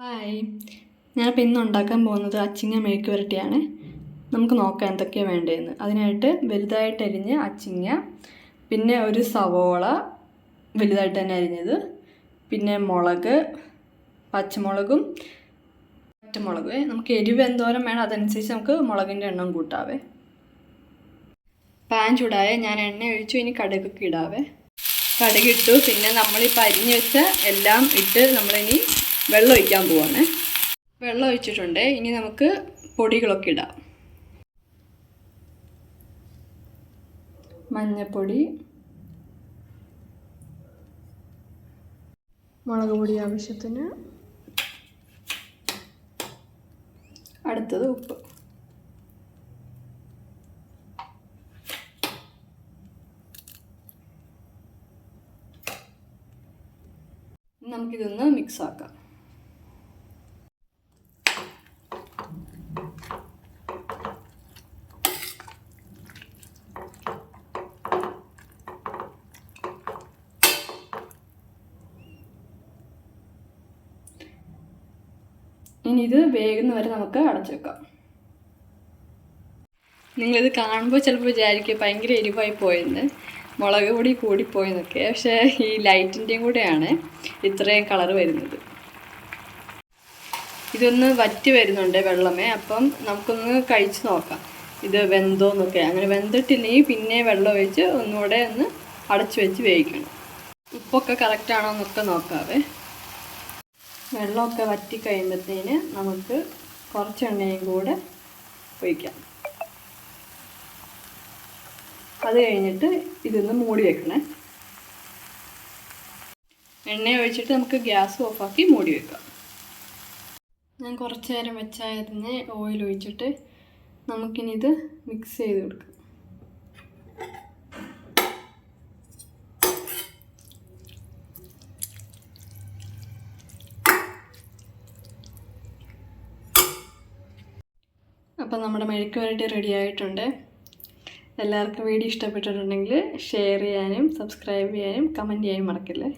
Hi, ഞാനിപ്പോൾ ഇന്ന് ഉണ്ടാക്കാൻ പോകുന്നത് അച്ചിങ്ങ മെഴുക്ക് പുരട്ടിയാണ്. നമുക്ക് നോക്കാം എന്തൊക്കെയാണ് വേണ്ടതെന്ന്. അതിനായിട്ട് വലുതായിട്ട് അരിഞ്ഞ് അച്ചിങ്ങ, പിന്നെ ഒരു സവോള വലുതായിട്ട് തന്നെ അരിഞ്ഞത്, പിന്നെ മുളക്, പച്ചമുളകും പച്ചമുളക്. നമുക്ക് എരിവ് എന്തോരം വേണം അതനുസരിച്ച് നമുക്ക് മുളകിൻ്റെ എണ്ണം കൂട്ടാവേ. പാൻ ചൂടായ ഞാൻ എണ്ണ ഒഴിച്ചു, ഇനി കടുകൊക്കെ ഇടാവേ. കടുകിട്ടു, പിന്നെ നമ്മളിപ്പോൾ അരിഞ്ഞ് വെച്ച എല്ലാം ഇട്ട് നമ്മളിനി വെള്ളം ഒഴിക്കാൻ പോവാണ്. വെള്ളം ഒഴിച്ചിട്ടുണ്ട്, ഇനി നമുക്ക് പൊടികളൊക്കെ ഇടാം. മഞ്ഞൾപ്പൊടി, മുളക് പൊടി ആവശ്യത്തിന്, അടുത്തത് ഉപ്പ്. നമുക്കിതൊന്ന് മിക്സ് ആക്കാം. ഇനി ഇത് വേകുന്ന വരെ നമുക്ക് അടച്ചു വെക്കാം. നിങ്ങളിത് കാണുമ്പോൾ ചിലപ്പോൾ വിചാരിക്കും ഭയങ്കര എരിവായി പോയെന്ന്, മുളക് പൊടി കൂടിപ്പോയെന്നൊക്കെ. പക്ഷേ ഈ ലൈറ്റിൻ്റെയും കൂടെയാണ് ഇത്രയും കളർ വരുന്നത്. ഇതൊന്ന് വറ്റി വരുന്നുണ്ട് വെള്ളമേ. അപ്പം നമുക്കൊന്ന് കഴിച്ച് നോക്കാം ഇത് വെന്തോന്നൊക്കെ. അങ്ങനെ വെന്തിട്ടില്ലെങ്കിൽ പിന്നെ വെള്ളം ഒഴിച്ച് ഒന്നുകൂടെ ഒന്ന് അടച്ചു വെച്ച് വേവിക്കണം. ഉപ്പൊക്കെ കറക്റ്റാണോ എന്നൊക്കെ നോക്കാവേ. വെള്ളമൊക്കെ വറ്റി കഴിയുമ്പോഴത്തേന് നമുക്ക് കുറച്ച് എണ്ണയും കൂടെ ഒഴിക്കാം. അത് കഴിഞ്ഞിട്ട് ഇതൊന്ന് മൂടി വെക്കണേ. എണ്ണ ഒഴിച്ചിട്ട് നമുക്ക് ഗ്യാസ് ഓഫാക്കി മൂടി വെക്കാം. ഞാൻ കുറച്ച് നേരം വെച്ചായിരുന്നേ ഓയിൽ ഒഴിച്ചിട്ട് നമുക്കിനി ഇത് മിക്സ് ചെയ്ത് കൊടുക്കാം. അപ്പം നമ്മുടെ മെഴുക്ക് പുരട്ടി റെഡി ആയിട്ടുണ്ട്. എല്ലാവർക്കും വീഡിയോ ഇഷ്ടപ്പെട്ടിട്ടുണ്ടെങ്കിൽ ഷെയർ ചെയ്യാനും സബ്സ്ക്രൈബ് ചെയ്യാനും കമൻറ്റ് ചെയ്യാനും മറക്കില്ലേ.